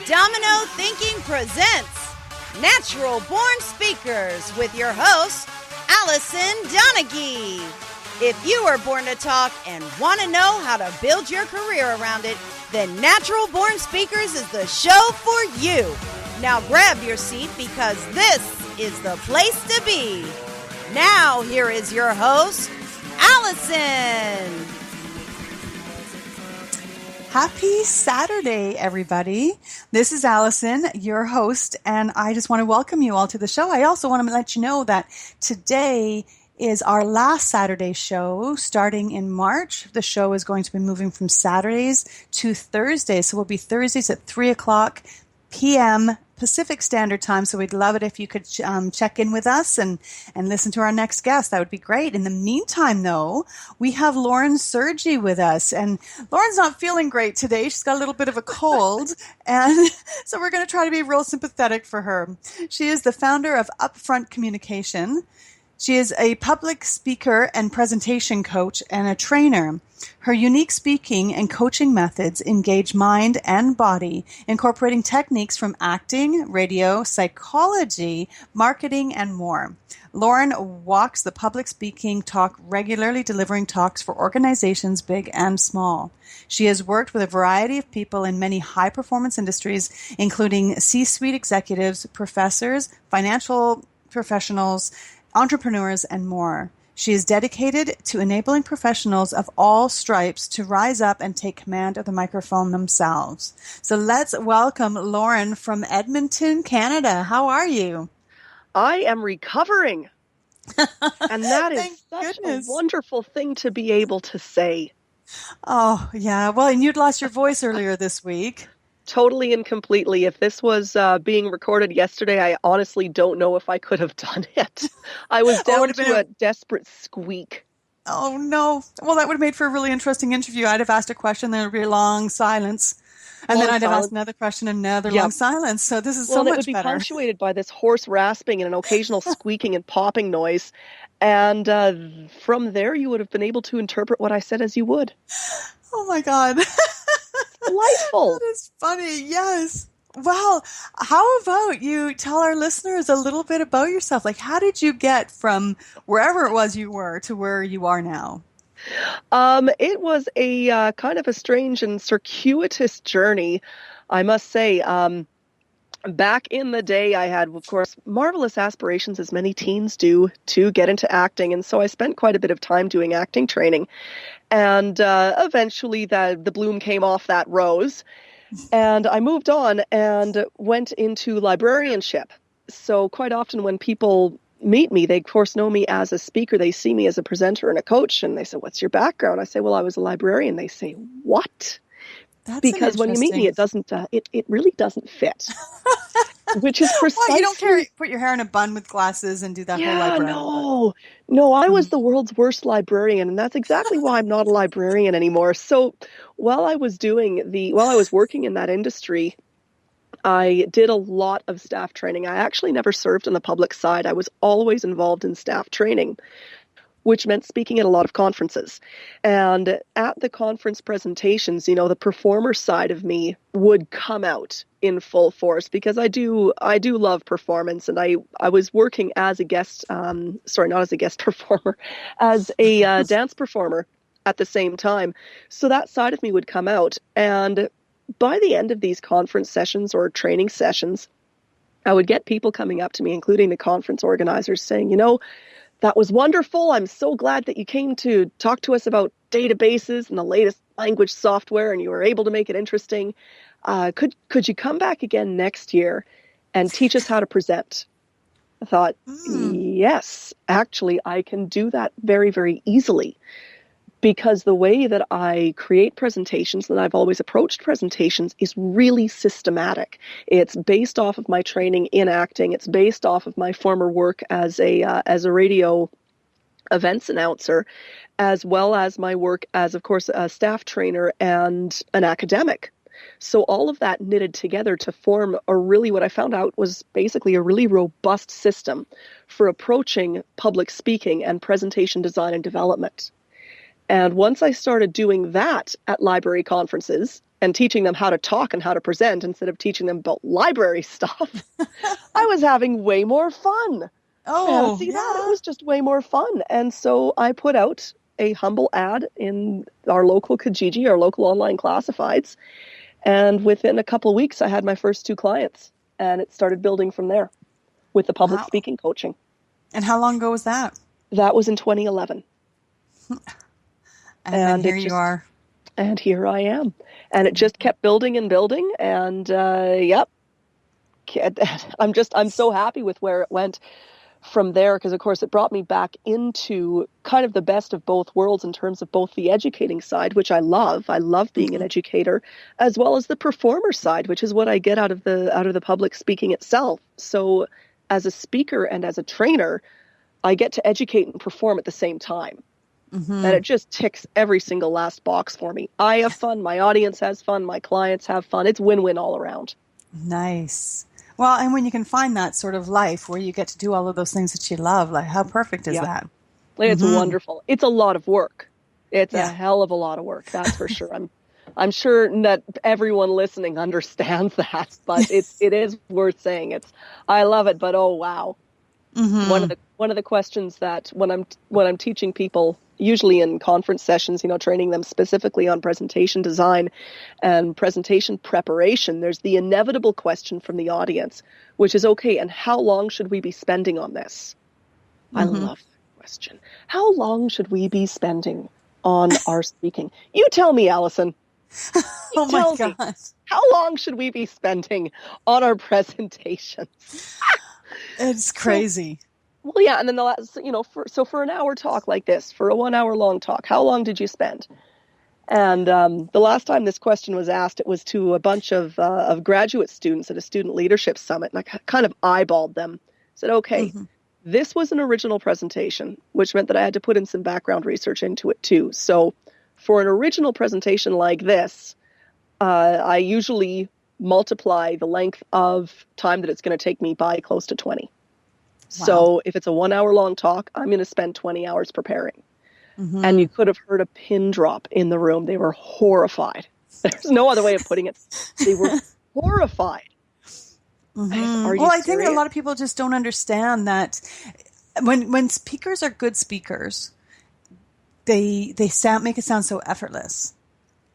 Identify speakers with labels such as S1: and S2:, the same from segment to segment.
S1: Domino Thinking presents Natural Born Speakers with your host, Alison Donaghy. If you are born to talk and want to know how to build your career around it, then Natural Born Speakers is the show for you. Now grab your seat because this is the place to be. Now here is your host, Alison.
S2: Happy Saturday, everybody. This is Alison, your host, and I just want to welcome you all to the show. I also want to let you know that today is our last Saturday show starting in March. The show is going to be moving from Saturdays to Thursdays. So we'll be Thursdays at 3 o'clock p.m. Pacific Standard Time. So we'd love it if you could check in with us and listen to our next guest. That would be great. In the meantime, though, we have Lauren Sergy with us. And Lauren's not feeling great today. She's got a little bit of a cold. And so we're going to try to be real sympathetic for her. She is the founder of Upfront Communication. She is a public speaker and presentation coach and a trainer. Her unique speaking and coaching methods engage mind and body, incorporating techniques from acting, radio, psychology, marketing, and more. Lauren walks the public speaking talk, regularly delivering talks for organizations big and small. She has worked with a variety of people in many high-performance industries, including C-suite executives, professors, financial professionals, entrepreneurs, and more. She is dedicated to enabling professionals of all stripes to rise up and take command of the microphone themselves. So let's welcome Lauren from Edmonton, Canada. How are you?
S3: I am recovering. And that is such a wonderful thing to be able to say.
S2: Oh, yeah. Well, and you'd lost your voice earlier this week.
S3: Totally and completely. If this was being recorded yesterday, I honestly don't know if I could have done it. I was down to a desperate squeak.
S2: Oh, no. Well, that would have made for a really interesting interview. I'd have asked a question, then it would be a long silence. And then I'd have asked another question, another long silence. So this is so much better. Well, it would be
S3: punctuated by this hoarse rasping and an occasional squeaking and popping noise. And from there, you would have been able to interpret what I said as you would.
S2: Oh, my God.
S3: Delightful.
S2: That is funny. Yes. Well, how about you tell our listeners a little bit about yourself? Like, how did you get from wherever it was you were to where you are now?
S3: It was a kind of a strange and circuitous journey, I must say. Back in the day, I had, of course, marvelous aspirations, as many teens do, to get into acting. And so I spent quite a bit of time doing acting training. And eventually the bloom came off that rose. And I moved on and went into librarianship. So quite often when people meet me, they, of course, know me as a speaker. They see me as a presenter and a coach. And they say, "What's your background?" I say, "Well, I was a librarian." They say, "What?" Because when you meet me, it doesn't. It really doesn't fit. Which is precisely.
S2: Well, you don't put your hair in a bun with glasses and do that whole librarian.
S3: No, I was the world's worst librarian, and that's exactly why I'm not a librarian anymore. So while I was working in that industry, I did a lot of staff training. I actually never served on the public side. I was always involved in staff training, which meant speaking at a lot of conferences. And at the conference presentations, the performer side of me would come out in full force because I do love performance. And I was working as a guest, not as a guest performer, as a dance performer at the same time. So that side of me would come out. And by the end of these conference sessions or training sessions, I would get people coming up to me, including the conference organizers, saying, "That was wonderful. I'm so glad that you came to talk to us about databases and the latest language software, and you were able to make it interesting. Could you come back again next year and teach us how to present?" I thought, yes, actually, I can do that very, very easily. Because the way that I create presentations, and I've always approached presentations, is really systematic. It's based off of my training in acting. It's based off of my former work as a radio events announcer, as well as my work as, of course, a staff trainer and an academic. So all of that knitted together to form what I found out was basically a really robust system for approaching public speaking and presentation design and development. And once I started doing that at library conferences, and teaching them how to talk and how to present instead of teaching them about library stuff, I was having way more fun.
S2: Oh,
S3: Fancy
S2: yeah.
S3: that. It was just way more fun. And so I put out a humble ad in our local Kijiji, our local online classifieds. And within a couple of weeks, I had my first 2 clients, and it started building from there with the public
S2: Wow.
S3: speaking coaching.
S2: And how long ago was that?
S3: That was in 2011.
S2: And then here you are.
S3: And here I am. And it just kept building and building. And yep, I'm so happy with where it went from there, because of course it brought me back into kind of the best of both worlds in terms of both the educating side, which I love being an educator, as well as the performer side, which is what I get out of the public speaking itself. So as a speaker and as a trainer, I get to educate and perform at the same time. And it just ticks every single last box for me. I have fun, my audience has fun, my clients have fun. It's win-win all around.
S2: Nice. Well, and when you can find that sort of life where you get to do all of those things that you love, like how perfect is that?
S3: It's wonderful. It's a lot of work. It's a hell of a lot of work, that's for sure. I'm sure that everyone listening understands that, but it is worth saying. I love it, but oh wow. One of the questions that when I'm teaching people, usually in conference sessions, training them specifically on presentation design and presentation preparation, there's the inevitable question from the audience, which is, okay, and how long should we be spending on this? I love that question. How long should we be spending on our speaking? You tell me, Alison.
S2: Oh my gosh.
S3: How long should we be spending on our presentations?
S2: It's crazy.
S3: Well, yeah, and then the last, for an hour talk like this, for a 1 hour long talk, how long did you spend? And the last time this question was asked, it was to a bunch of graduate students at a student leadership summit, and I kind of eyeballed them. Said, okay, this was an original presentation, which meant that I had to put in some background research into it too. So for an original presentation like this, I usually multiply the length of time that it's going to take me by close to 20. Wow. So if it's a 1 hour long talk, I'm going to spend 20 hours preparing. And you could have heard a pin drop in the room. They were horrified. There's no other way of putting it. They were horrified.
S2: I think a lot of people just don't understand that when speakers are good speakers, they make it sound so effortless.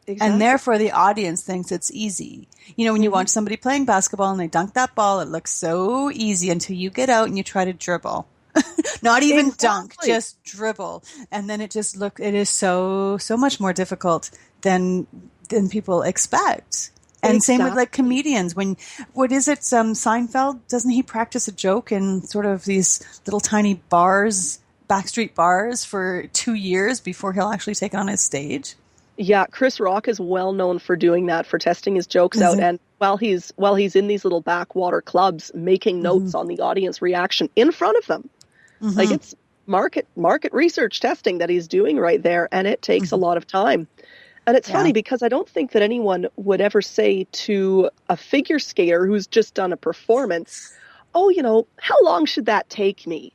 S2: Exactly. And therefore the audience thinks it's easy. When you watch somebody playing basketball and they dunk that ball, it looks so easy until you get out and you try to dribble. Not even dunk, just dribble. And then it is so much more difficult than people expect. And same with like comedians. What is it? Seinfeld, doesn't he practice a joke in sort of these little tiny bars, backstreet bars for 2 years before he'll actually take it on his stage?
S3: Yeah, Chris Rock is well known for doing that, for testing his jokes out, and while he's in these little backwater clubs, making notes on the audience reaction in front of them. Like it's market research testing that he's doing right there, and it takes a lot of time. And it's funny because I don't think that anyone would ever say to a figure skater who's just done a performance, oh, how long should that take me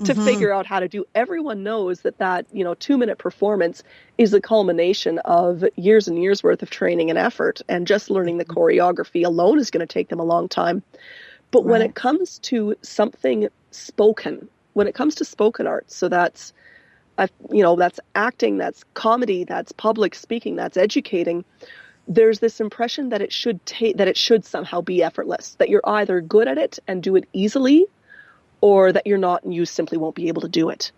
S3: to figure out how to do? Everyone knows that 2-minute performance is the culmination of years and years worth of training and effort, and just learning the choreography alone is going to take them a long time. But when it comes to something spoken, when it comes to spoken art, so that's that's acting, that's comedy, that's public speaking, that's educating, there's this impression that it should somehow be effortless, that you're either good at it and do it easily, or that you're not and you simply won't be able to do it.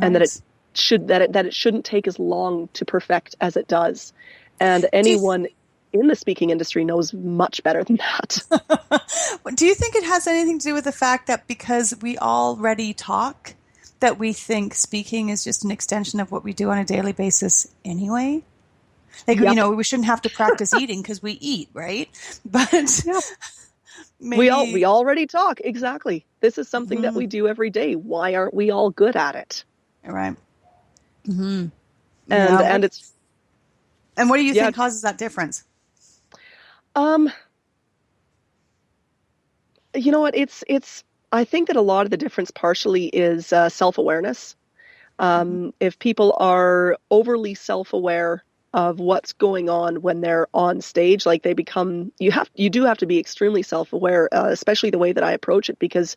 S3: And that it shouldn't take as long to perfect as it does. And anyone in the speaking industry knows much better than that.
S2: Do you think it has anything to do with the fact that because we already talk, that we think speaking is just an extension of what we do on a daily basis anyway? Like, we shouldn't have to practice eating because we eat, right? But maybe
S3: we already talk. Exactly. This is something that we do every day. Why aren't we all good at it?
S2: Right.
S3: And it's.
S2: And what do you think causes that difference?
S3: You know what? It's. I think that a lot of the difference partially is self-awareness. If people are overly self-aware of what's going on when they're on stage. Like you do have to be extremely self-aware, especially the way that I approach it, because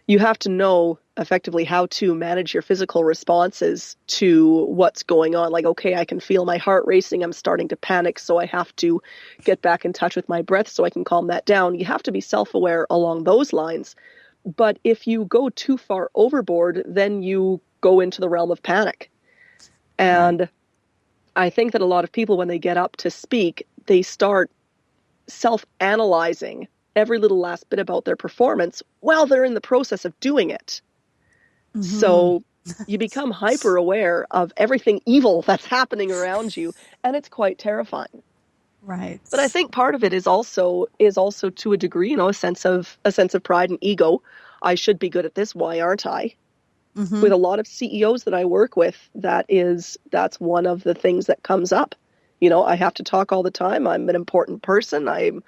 S3: you have to know effectively how to manage your physical responses to what's going on. Like, okay, I can feel my heart racing. I'm starting to panic. So I have to get back in touch with my breath so I can calm that down. You have to be self-aware along those lines. But if you go too far overboard, then you go into the realm of panic. And I think that a lot of people, when they get up to speak, they start self-analyzing every little last bit about their performance while they're in the process of doing it. Mm-hmm. So you become hyper aware of everything evil that's happening around you, and it's quite terrifying.
S2: Right.
S3: But I think part of it is also to a degree, a sense of pride and ego. I should be good at this. Why aren't I? Mm-hmm. With a lot of CEOs that I work with, that's one of the things that comes up. I have to talk all the time. I'm an important person. I'm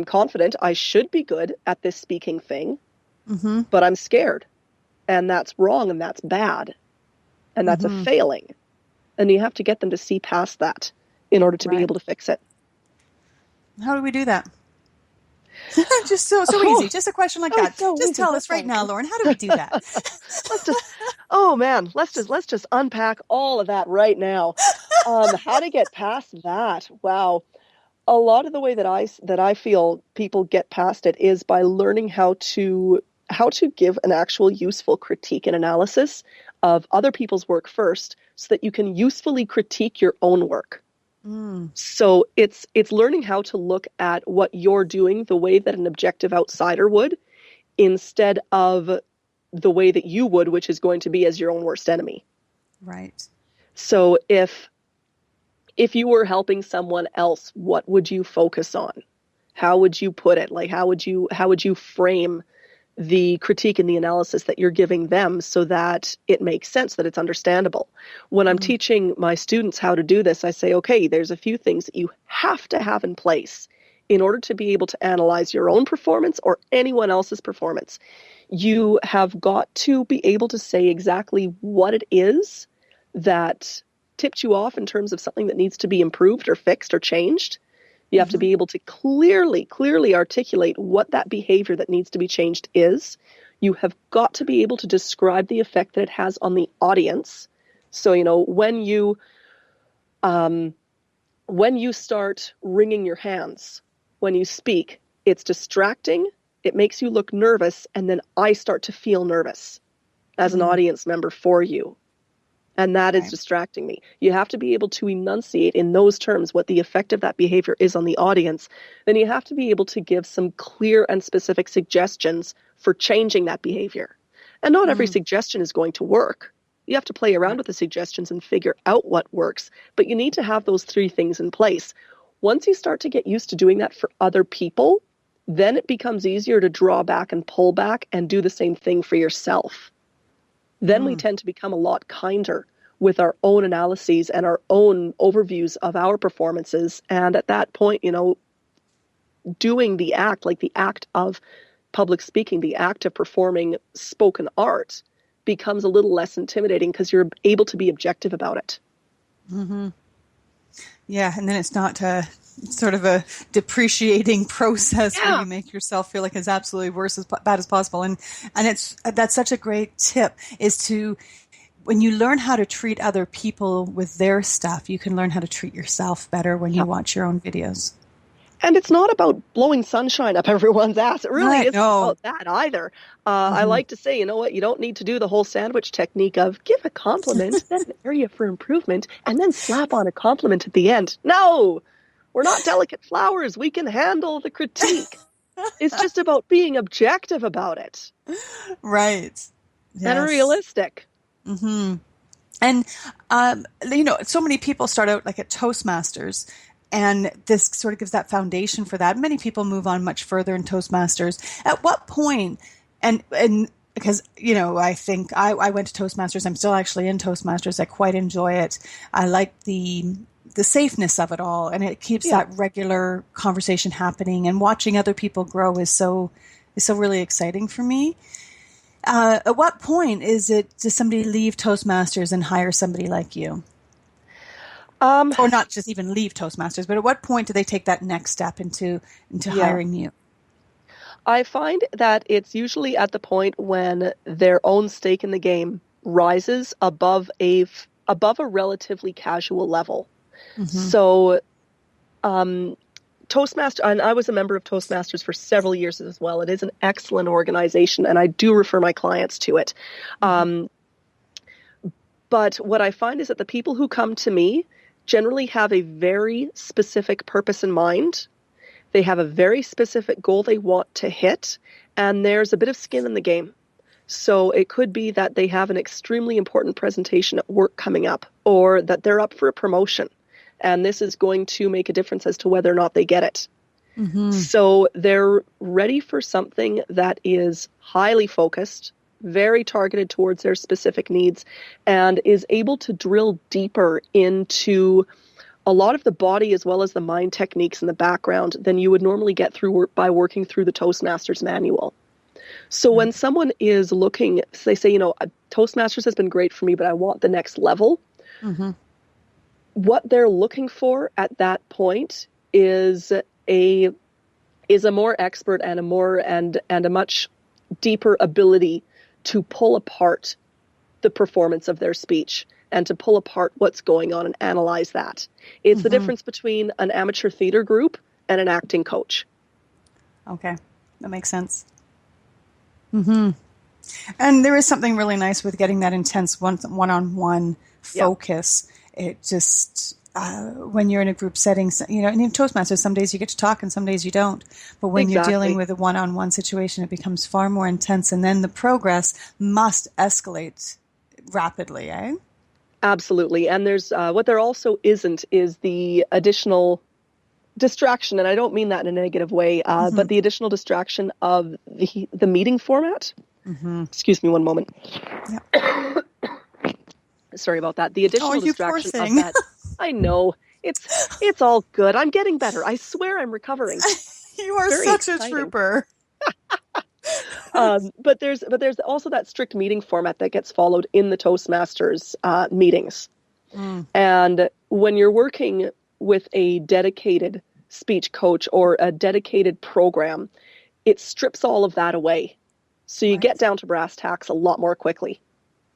S3: confident. I should be good at this speaking thing, mm-hmm. but I'm scared. And that's wrong, and that's bad. And that's a failing. And you have to get them to see past that in order to be able to fix it.
S2: How do we do that? Just so easy. Just a question like that. So just tell us right now, Lauren, how do we do that?
S3: Let's just unpack all of that right now. How to get past that. Wow. A lot of the way that I feel people get past it is by learning how to give an actual useful critique and analysis of other people's work first, so that you can usefully critique your own work. So it's learning how to look at what you're doing the way that an objective outsider would, instead of the way that you would, which is going to be as your own worst enemy.
S2: Right.
S3: So if you were helping someone else, what would you focus on? How would you put it? Like, how would you frame the critique and the analysis that you're giving them so that it makes sense, that it's understandable? When I'm teaching my students how to do this, I say, okay, there's a few things that you have to have in place in order to be able to analyze your own performance or anyone else's performance. You have got to be able to say exactly what it is that tipped you off in terms of something that needs to be improved or fixed or changed. You have to be able to clearly articulate what that behavior that needs to be changed is. You have got to be able to describe the effect that it has on the audience. So, when you start wringing your hands when you speak, it's distracting, it makes you look nervous, and then I start to feel nervous as an audience member for you. And that is distracting me. You have to be able to enunciate in those terms what the effect of that behavior is on the audience. Then you have to be able to give some clear and specific suggestions for changing that behavior. And not every suggestion is going to work. You have to play around with the suggestions and figure out what works. But you need to have those three things in place. Once you start to get used to doing that for other people, then it becomes easier to draw back and pull back and do the same thing for yourself. Then we tend to become a lot kinder with our own analyses and our own overviews of our performances. And at that point, doing the act, like the act of public speaking, the act of performing spoken art, becomes a little less intimidating because you're able to be objective about it.
S2: Mm-hmm. Yeah, and then it's not sort of a depreciating process where you make yourself feel like it's absolutely worse, as bad as possible. And that's such a great tip, is to, when you learn how to treat other people with their stuff, you can learn how to treat yourself better when you watch your own videos. And
S3: it's not about blowing sunshine up everyone's ass. It really isn't about that either. I like to say, you know what, you don't need to do the whole sandwich technique of give a compliment, then an area for improvement, and then slap on a compliment at the end. No, we're not delicate flowers. We can handle the critique. It's just about being objective about it.
S2: Right. Yes.
S3: And realistic.
S2: Mm-hmm. And, so many people start out like at Toastmasters, and this sort of gives that foundation for that. Many people move on much further in Toastmasters. At what point, and because, I think I went to Toastmasters. I'm still actually in Toastmasters. I quite enjoy it. I like the safeness of it all, and it keeps that regular conversation happening, and watching other people grow is so really exciting for me. At what point does somebody leave Toastmasters and hire somebody like you? Or not just even leave Toastmasters, but at what point do they take that next step into hiring you?
S3: I find that it's usually at the point when their own stake in the game rises above a relatively casual level. So, Toastmaster, and I was a member of Toastmasters for several years as well. It is an excellent organization, and I do refer my clients to it. But what I find is that the people who come to me generally have a very specific purpose in mind. They have a very specific goal they want to hit, and there's a bit of skin in the game. So it could be that they have an extremely important presentation at work coming up, or that they're up for a promotion, and this is going to make a difference as to whether or not they get it. So they're ready for something that is highly focused, very targeted towards their specific needs, and is able to drill deeper into a lot of the body as well as the mind techniques in the background than you would normally get through by working through the Toastmasters manual. So when someone is looking, they say, Toastmasters has been great for me, but I want the next level. What they're looking for at that point is a more expert and a much deeper ability to pull apart the performance of their speech and to pull apart what's going on and analyze that. It's the difference between an amateur theater group and an acting coach.
S2: Okay, that makes sense. And there is something really nice with getting that intense one-on-one focus. It just, when you're in a group setting, and in Toastmasters, some days you get to talk and some days you don't. But when you're dealing with a one-on-one situation, it becomes far more intense, and then the progress must escalate rapidly, eh?
S3: Absolutely. And there's what there also isn't is the additional distraction, and I don't mean that in a negative way, but the additional distraction of the meeting format. Excuse me one moment. Sorry about that. The additional distraction of that. I know. It's all good. I'm getting better. I swear I'm recovering.
S2: You are such a trooper.
S3: But there's also that strict meeting format that gets followed in the Toastmasters meetings. And when you're working with a dedicated speech coach or a dedicated program, it strips all of that away. So you get down to brass tacks a lot more quickly.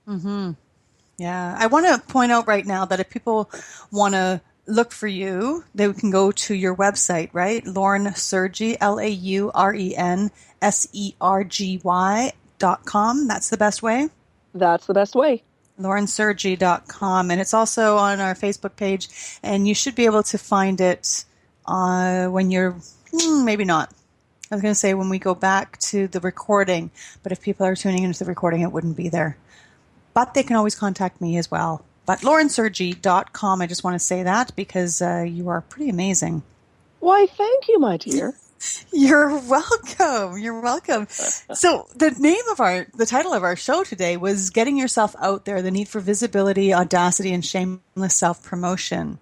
S2: Yeah. I want to point out right now that if people want to look for you, they can go to your website, right? Lauren Sergy, LaurenSergy.com. That's the best way?
S3: That's the best way.
S2: LaurenSergy.com. And it's also on our Facebook page, and you should be able to find it when you're, maybe not. I was going to say when we go back to the recording, but if people are tuning into the recording, it wouldn't be there. But they can always contact me as well. But LaurenSergy.com, I just want to say that because you are pretty amazing.
S3: Why, thank you, my dear.
S2: You're welcome. You're welcome. So the title of our show today was Getting Yourself Out There, the Need for Visibility, Audacity, and Shameless Self-Promotion.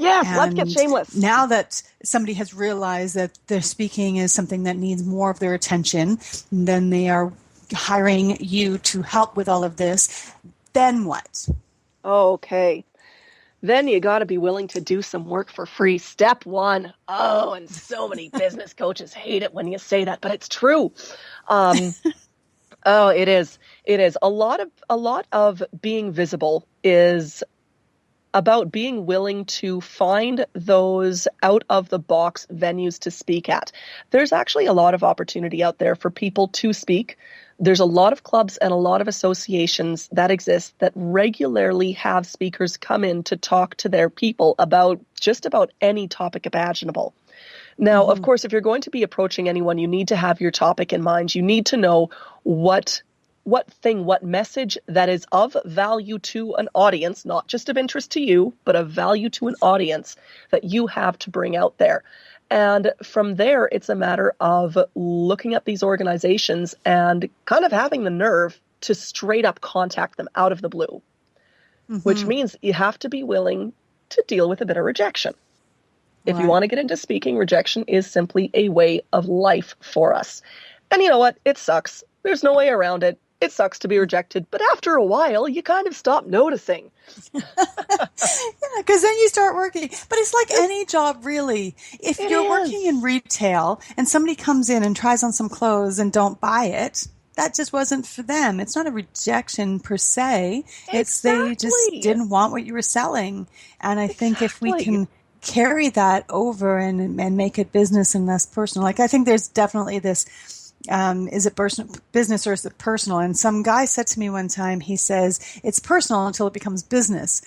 S3: Yes, let's get shameless.
S2: Now that somebody has realized that their speaking is something that needs more of their attention, then they are hiring you to help with all of this. Then what?
S3: Okay. Then you got to be willing to do some work for free. Step one. Oh, and so many business coaches hate it when you say that, but it's true. Oh, it is. It is. A lot of being visible is about being willing to find those out of the box venues to speak at. There's actually a lot of opportunity out there for people to speak. There's a lot of clubs and a lot of associations that exist that regularly have speakers come in to talk to their people about just about any topic imaginable. Now, of course, if you're going to be approaching anyone, you need to have your topic in mind. You need to know what message that is of value to an audience, not just of interest to you, but of value to an audience that you have to bring out there. And from there, it's a matter of looking at these organizations and kind of having the nerve to straight up contact them out of the blue, which means you have to be willing to deal with a bit of rejection. If you want to get into speaking, rejection is simply a way of life for us. And you know what? It sucks. There's no way around it. it sucks to be rejected, but after a while, you kind of stop noticing.
S2: Because then you start working. But it's like any job, really. If you're working in retail and somebody comes in and tries on some clothes and don't buy it, that just wasn't for them. It's not a rejection per se. It's they just didn't want what you were selling. And I think if we can carry that over and make it business and less personal, like I think there's definitely this, is it business or is it personal? And some guy said to me one time, he says, it's personal until it becomes business.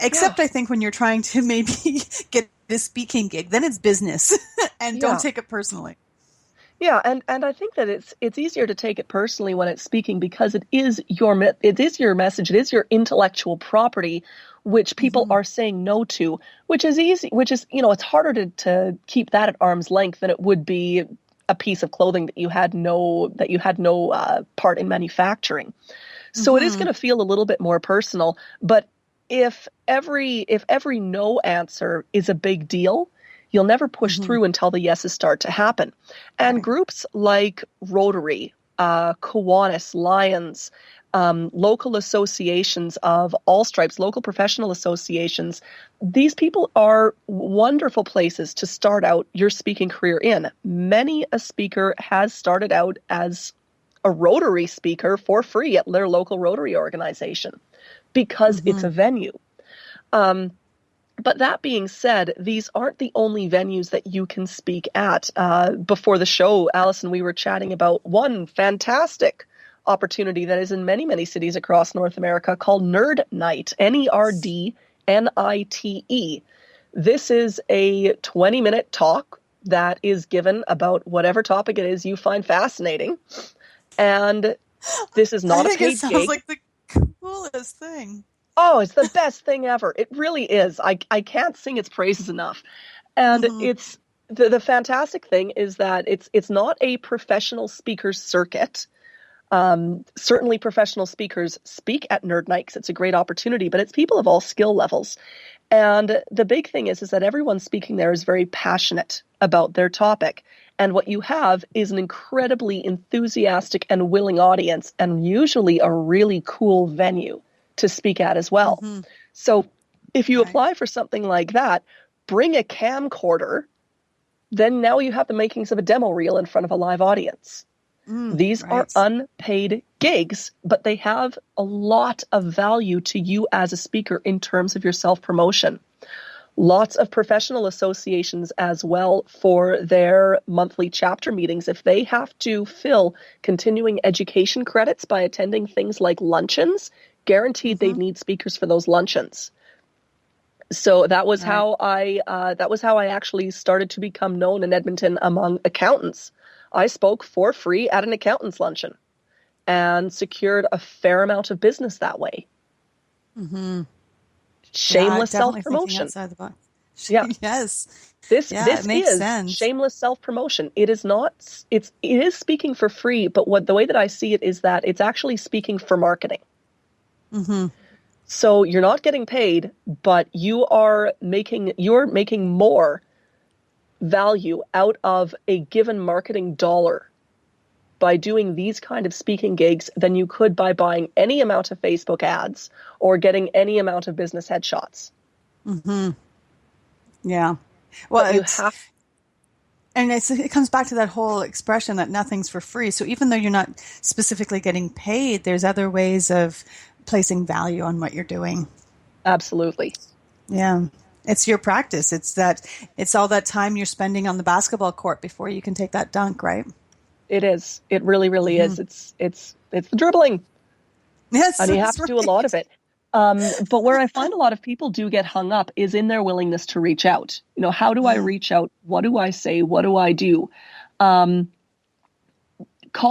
S2: Except I think when you're trying to maybe get a speaking gig, then it's business and don't take it personally.
S3: Yeah, and I think that it's easier to take it personally when it's speaking because it is your message, it is your intellectual property, which people are saying no to, which is it's harder to keep that at arm's length than it would be a piece of clothing that you had no part in manufacturing. So it is going to feel a little bit more personal. But if every no answer is a big deal, you'll never push through until the yeses start to happen. And groups like Rotary, Kiwanis, Lions, local associations of all stripes, local professional associations, these people are wonderful places to start out your speaking career in. Many a speaker has started out as a Rotary speaker for free at their local Rotary organization because it's a venue. But that being said, these aren't the only venues that you can speak at. Before the show, Alison, we were chatting about one fantastic opportunity that is in many, many cities across North America called Nerd Night, NERDNITE. This is a 20-minute talk that is given about whatever topic it is you find fascinating. And this is not a paid gig.
S2: It sounds like the coolest thing.
S3: Oh, it's the best thing ever. It really is. I can't sing its praises enough. And it's the fantastic thing is that it's not a professional speakers circuit. Certainly professional speakers speak at Nerd Night because it's a great opportunity, but it's people of all skill levels. And the big thing is that everyone speaking there is very passionate about their topic. And what you have is an incredibly enthusiastic and willing audience, and usually a really cool venue to speak at as well. So if you apply for something like that, bring a camcorder, then now you have the makings of a demo reel in front of a live audience. These are unpaid gigs, but they have a lot of value to you as a speaker in terms of your self-promotion. Lots of professional associations as well for their monthly chapter meetings. If they have to fill continuing education credits by attending things like luncheons, guaranteed they need speakers for those luncheons. So that was how I actually started to become known in Edmonton among accountants. I spoke for free at an accountant's luncheon and secured a fair amount of business that way. Shameless self-promotion.
S2: Yes.
S3: This
S2: makes
S3: is
S2: sense. Shameless
S3: self-promotion. It is speaking for free, but the way that I see it is that it's actually speaking for marketing. So you're not getting paid, but you're making more value out of a given marketing dollar by doing these kind of speaking gigs than you could by buying any amount of Facebook ads or getting any amount of business headshots.
S2: Yeah. Well, it comes back to that whole expression that nothing's for free. So even though you're not specifically getting paid, there's other ways of placing value on what you're doing.
S3: Absolutely.
S2: Yeah. It's your practice. It's all that time you're spending on the basketball court before you can take that dunk, right?
S3: It is. It really, really is. It's the dribbling.
S2: Yes.
S3: And you have to do a lot of it. But where I find a lot of people do get hung up is in their willingness to reach out. How do I reach out? What do I say? What do I do? Call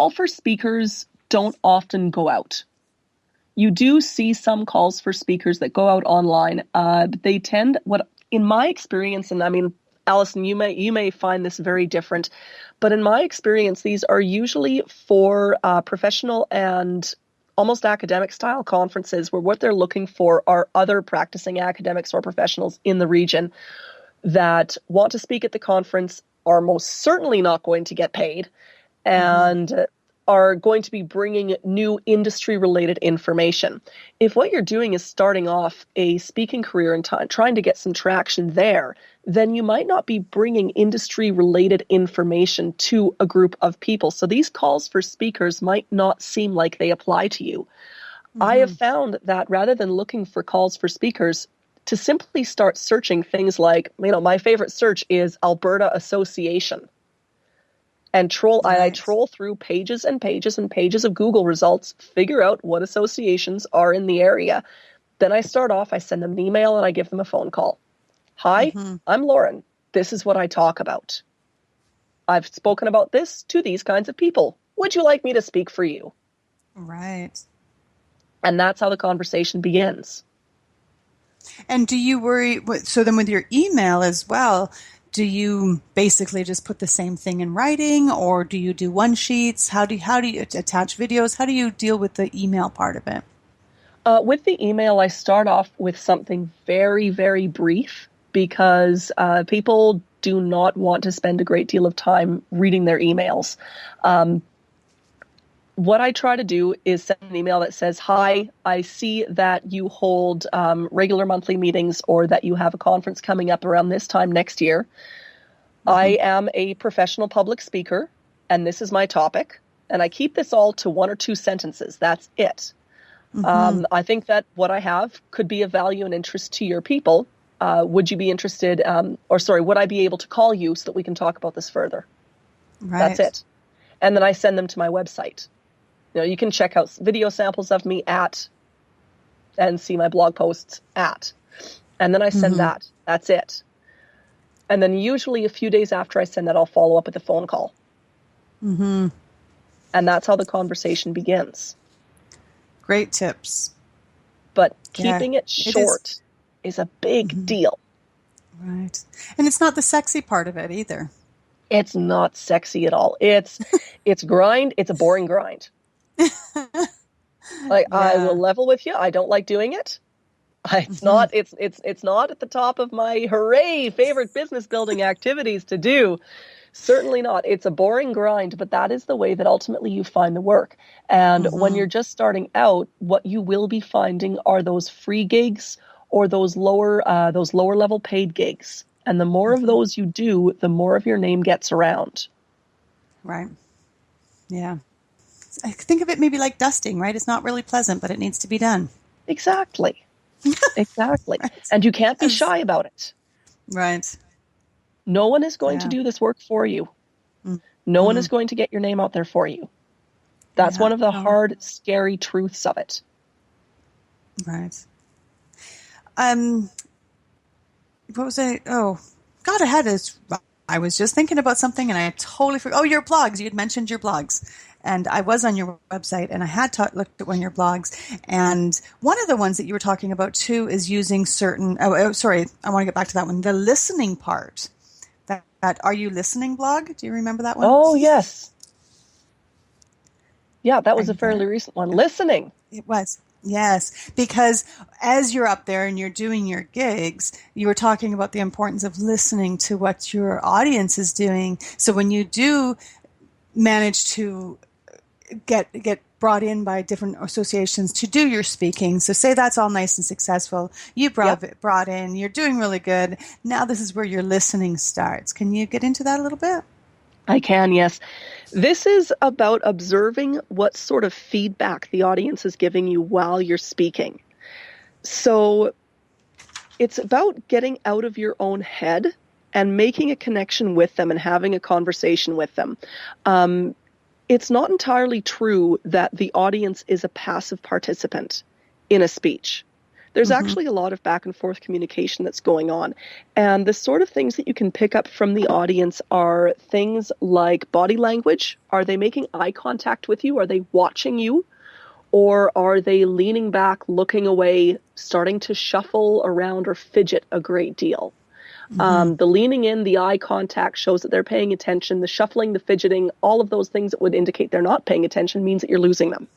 S3: for speakers don't often go out. You do see some calls for speakers that go out online. But they tend, in my experience, and I mean, Alison, you may find this very different, but in my experience, these are usually for professional and almost academic style conferences where what they're looking for are other practicing academics or professionals in the region that want to speak at the conference, are most certainly not going to get paid, and are going to be bringing new industry-related information. If what you're doing is starting off a speaking career and trying to get some traction there, then you might not be bringing industry-related information to a group of people. So these calls for speakers might not seem like they apply to you. I have found that rather than looking for calls for speakers, to simply start searching things like, my favorite search is Alberta Association. And I troll through pages and pages and pages of Google results, figure out what associations are in the area. Then I send them an email and I give them a phone call. Hi, I'm Lauren. This is what I talk about. I've spoken about this to these kinds of people. Would you like me to speak for you?
S2: Right.
S3: And that's how the conversation begins.
S2: And do you worry, so then with your email as well, do you basically just put the same thing in writing, or do you do one sheets? How do you attach videos? How do you deal with the email part of it?
S3: With the email, I start off with something very, very brief because people do not want to spend a great deal of time reading their emails. What I try to do is send an email that says, hi, I see that you hold regular monthly meetings or that you have a conference coming up around this time next year. I am a professional public speaker, and this is my topic. And I keep this all to 1 or 2 sentences. That's it. I think that what I have could be of value and interest to your people. Would you be interested, would I be able to call you so that we can talk about this further?
S2: Right.
S3: That's it. And then I send them to my website. You can check out video samples of me and see my blog posts and then I send that. That's it. And then usually a few days after I send that, I'll follow up with a phone call. And that's how the conversation begins.
S2: Great tips.
S3: But keeping it short is a big deal.
S2: Right. And it's not the sexy part of it either.
S3: It's not sexy at all. It's grind. It's a boring grind. I will level with you. I don't like doing it. It's not at the top of my hooray favorite business building activities to do. Certainly not. It's a boring grind, but that is the way that ultimately you find the work. And when you're just starting out, what you will be finding are those free gigs or those lower level paid gigs. And the more of those you do, the more of your name gets around. Right.
S2: Yeah. I think of it maybe like dusting, right? It's not really pleasant, but it needs to be done.
S3: Exactly. Exactly. Right. And you can't be shy about it.
S2: Right.
S3: No one is going to do this work for you. No one is going to get your name out there for you. That's one of the hard, scary truths of it.
S2: Right. What was I? Oh, God, I was just thinking about something and I totally forgot. Oh, your blogs. You had mentioned your blogs. And I was on your website and I had looked at one of your blogs. And one of the ones that you were talking about too is using certain, sorry, I want to get back to that one. The listening part. That Are You Listening blog? Do you remember that one?
S3: Oh, yes. Yeah, that was a fairly recent one. Listening.
S2: It was. Yes, because as you're up there and you're doing your gigs, you were talking about the importance of listening to what your audience is doing. So when you do manage to get brought in by different associations to do your speaking, so say that's all nice and successful, you brought in, you're doing really good. Now this is where your listening starts. Can you get into that a little bit?
S3: I can, yes. This is about observing what sort of feedback the audience is giving you while you're speaking. So it's about getting out of your own head and making a connection with them and having a conversation with them. It's not entirely true that the audience is a passive participant in a speech. There's actually a lot of back and forth communication that's going on. And the sort of things that you can pick up from the audience are things like body language. Are they making eye contact with you? Are they watching you? Or are they leaning back, looking away, starting to shuffle around or fidget a great deal? The leaning in, the eye contact shows that they're paying attention. The shuffling, the fidgeting, all of those things that would indicate they're not paying attention means that you're losing them.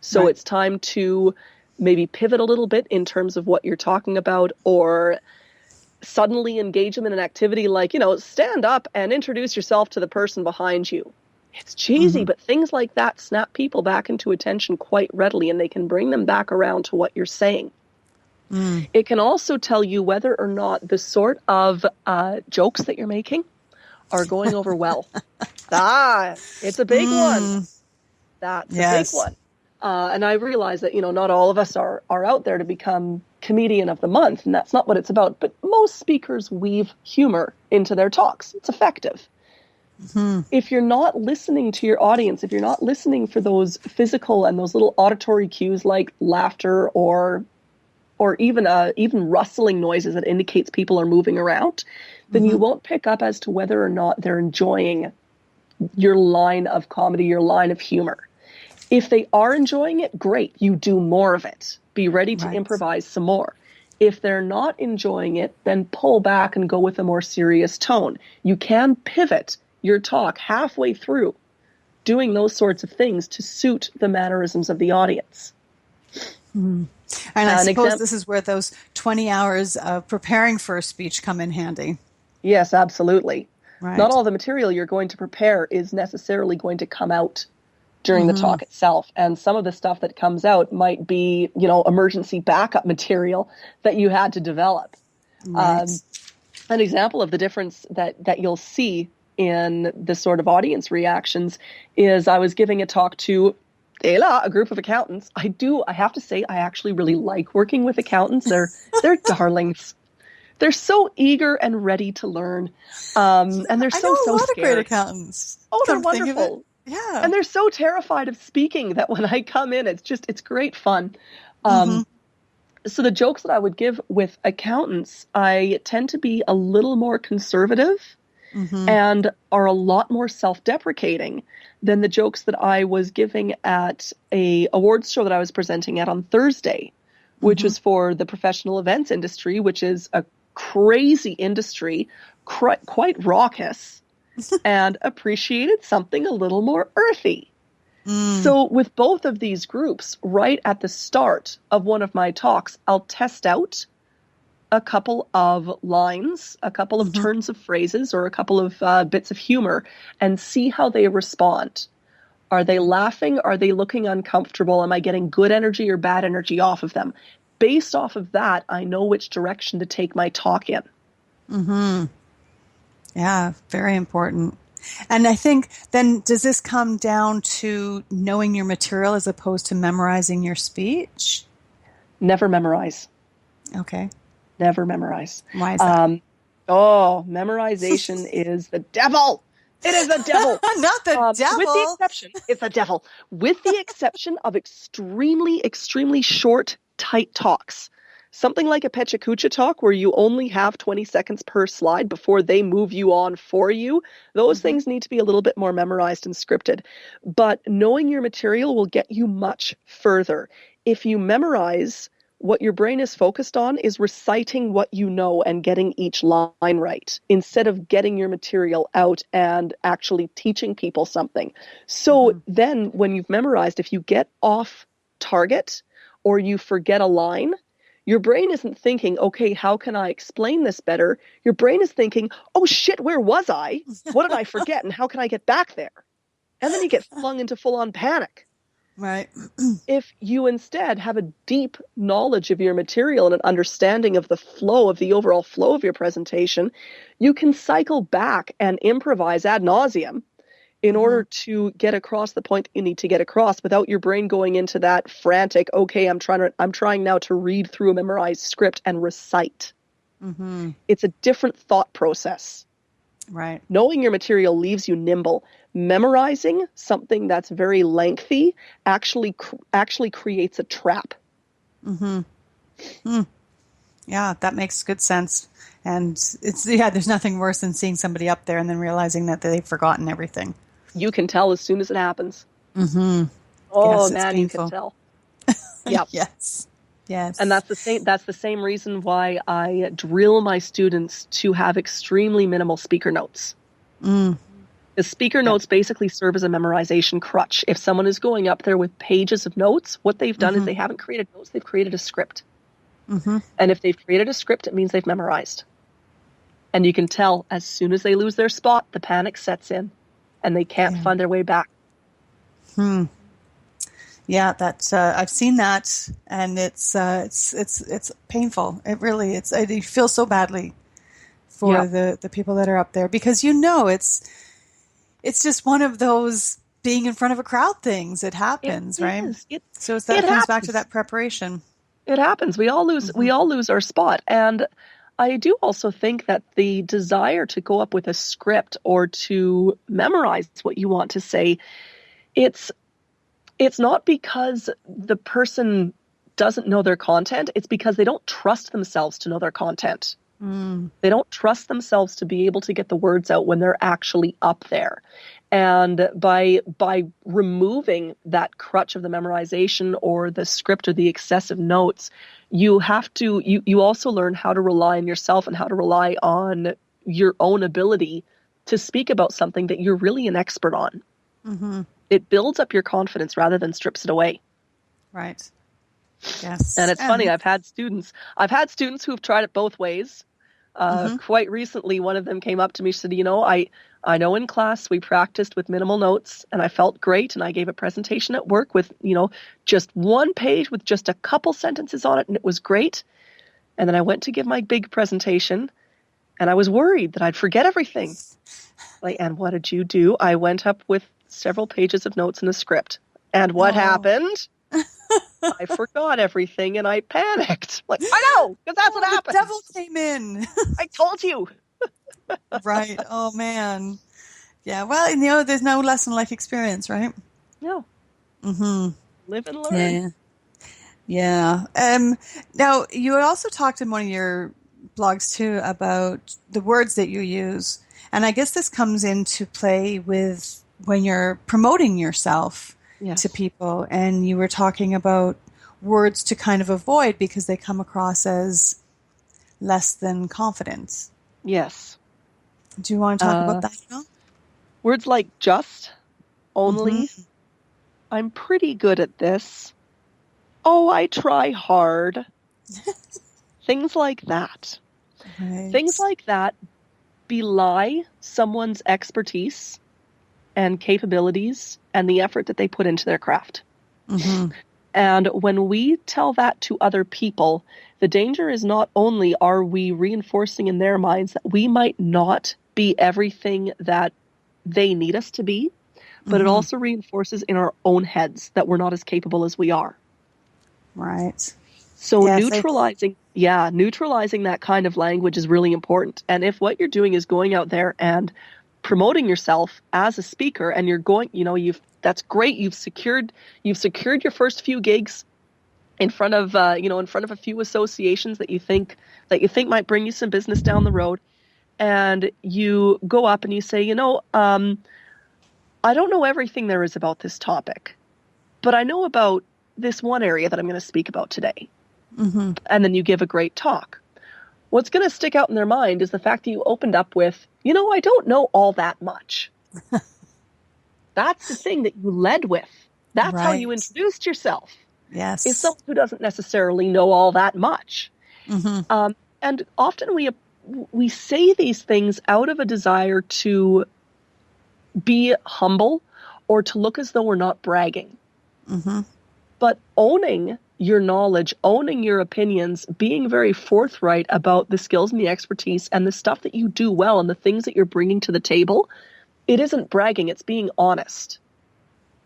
S3: So it's time to maybe pivot a little bit in terms of what you're talking about, or suddenly engage them in an activity like, stand up and introduce yourself to the person behind you. It's cheesy, but things like that snap people back into attention quite readily, and they can bring them back around to what you're saying. It can also tell you whether or not the sort of jokes that you're making are going over well. It's a big one. That's a big one. And I realize that, not all of us are out there to become comedian of the month, and that's not what it's about. But most speakers weave humor into their talks. It's effective. If you're not listening to your audience, if you're not listening for those physical and those little auditory cues like laughter or even rustling noises that indicates people are moving around, then you won't pick up as to whether or not they're enjoying your line of comedy, your line of humor. If they are enjoying it, great, you do more of it. Be ready to improvise some more. If they're not enjoying it, then pull back and go with a more serious tone. You can pivot your talk halfway through doing those sorts of things to suit the mannerisms of the audience.
S2: And I suppose this is where those 20 hours of preparing for a speech come in handy. Yes,
S3: absolutely. Right. Not all the material you're going to prepare is necessarily going to come out during the talk itself. And some of the stuff that comes out might be, emergency backup material that you had to develop. Right. An example of the difference that you'll see in this sort of audience reactions is I was giving a talk to a group of accountants. I have to say, I actually really like working with accountants. They're darlings. They're so eager and ready to learn. And they're so
S2: a lot
S3: scared.
S2: Of great accountants.
S3: Oh, they're wonderful.
S2: Yeah.
S3: And they're so terrified of speaking that when I come in, it's great fun. So the jokes that I would give with accountants, I tend to be a little more conservative and are a lot more self-deprecating than the jokes that I was giving at a awards show that I was presenting at on Thursday, which was for the professional events industry, which is a crazy industry, quite raucous, and appreciated something a little more earthy. So with both of these groups, right at the start of one of my talks, I'll test out a couple of lines, a couple of turns of phrases, or a couple of bits of humor, and see how they respond. Are they laughing? Are they looking uncomfortable? Am I getting good energy or bad energy off of them? Based off of that, I know which direction to take my talk in.
S2: Yeah, very important. And I think then, does this come down to knowing your material as opposed to memorizing your speech?
S3: Never memorize.
S2: Okay.
S3: Never memorize.
S2: Why is that?
S3: Memorization is the devil. It is the devil.
S2: Not the devil.
S3: With the exception, it's the devil. With the exception of extremely, extremely short, tight talks. Something like a Pecha Kucha talk where you only have 20 seconds per slide before they move you on for you. Those things need to be a little bit more memorized and scripted. But knowing your material will get you much further. If you memorize, what your brain is focused on is reciting what you know and getting each line right, instead of getting your material out and actually teaching people something. So then when you've memorized, if you get off target or you forget a line, your brain isn't thinking, okay, how can I explain this better? Your brain is thinking, oh shit, where was I? What did I forget? And how can I get back there? And then you get flung into full-on panic.
S2: Right.
S3: If you instead have a deep knowledge of your material and an understanding of the overall flow of your presentation, you can cycle back and improvise ad nauseum in order to get across the point you need to get across without your brain going into that frantic, okay, I'm trying now to read through a memorized script and recite. It's a different thought process.
S2: Right.
S3: Knowing your material leaves you nimble. Memorizing something that's very lengthy actually creates a trap.
S2: Yeah, that makes good sense. And there's nothing worse than seeing somebody up there and then realizing that they've forgotten everything.
S3: You can tell as soon as it happens.
S2: Oh,
S3: yes, man, you can tell. Yep.
S2: Yes.
S3: And that's the same reason why I drill my students to have extremely minimal speaker notes. The speaker notes basically serve as a memorization crutch. If someone is going up there with pages of notes, what they've done is they haven't created notes, they've created a script. And if they've created a script, it means they've memorized. And you can tell as soon as they lose their spot, the panic sets in. and they can't find their way back.
S2: Yeah, that I've seen that, and it's painful. It really, you feel so badly for the people that are up there, because it's just one of those being in front of a crowd things. It happens, right? So that comes back to that preparation.
S3: It happens. We all lose our spot. And I do also think that the desire to go up with a script or to memorize what you want to say, it's not because the person doesn't know their content. It's because they don't trust themselves to know their content. They don't trust themselves to be able to get the words out when they're actually up there. And by removing that crutch of the memorization or the script or the excessive notes, you also learn how to rely on yourself and how to rely on your own ability to speak about something that you're really an expert on. It builds up your confidence rather than strips it away.
S2: Right. Yes.
S3: And it's funny, I've had students who have tried it both ways. Quite recently, one of them came up to me and said, I know in class we practiced with minimal notes and I felt great, and I gave a presentation at work with, just one page with just a couple sentences on it, and it was great. And then I went to give my big presentation and I was worried that I'd forget everything. And what did you do? I went up with several pages of notes in a script. And what happened? I forgot everything and I panicked. I know, because that's what happened.
S2: The devil came in.
S3: I told you.
S2: Right. Oh, man. Yeah. Well, there's no lesson like experience, right?
S3: No. Live and learn.
S2: Yeah. Now, you also talked in one of your blogs, too, about the words that you use. And I guess this comes into play with when you're promoting yourself to people, and you were talking about words to kind of avoid because they come across as less than confident.
S3: Yes.
S2: Do you want to talk about that at all?
S3: Words like just, only, I'm pretty good at this, oh, I try hard, things like that.
S2: Right.
S3: Things like that belie someone's expertise and capabilities and the effort that they put into their craft. And when we tell that to other people, the danger is not only are we reinforcing in their minds that we might not be everything that they need us to be, but it also reinforces in our own heads that we're not as capable as we are.
S2: Right.
S3: So neutralizing that kind of language is really important. And if what you're doing is going out there and promoting yourself as a speaker, and you're going, that's great. You've secured your first few gigs in front of a few associations that you think might bring you some business down the road. And you go up and you say, I don't know everything there is about this topic, but I know about this one area that I'm going to speak about today. And then you give a great talk. What's going to stick out in their mind is the fact that you opened up with, I don't know all that much. That's the thing that you led with. That's how you introduced yourself.
S2: Yes.
S3: Is someone who doesn't necessarily know all that much. And often we say these things out of a desire to be humble or to look as though we're not bragging. But owning your knowledge, owning your opinions, being very forthright about the skills and the expertise and the stuff that you do well and the things that you're bringing to the table, it isn't bragging, it's being honest.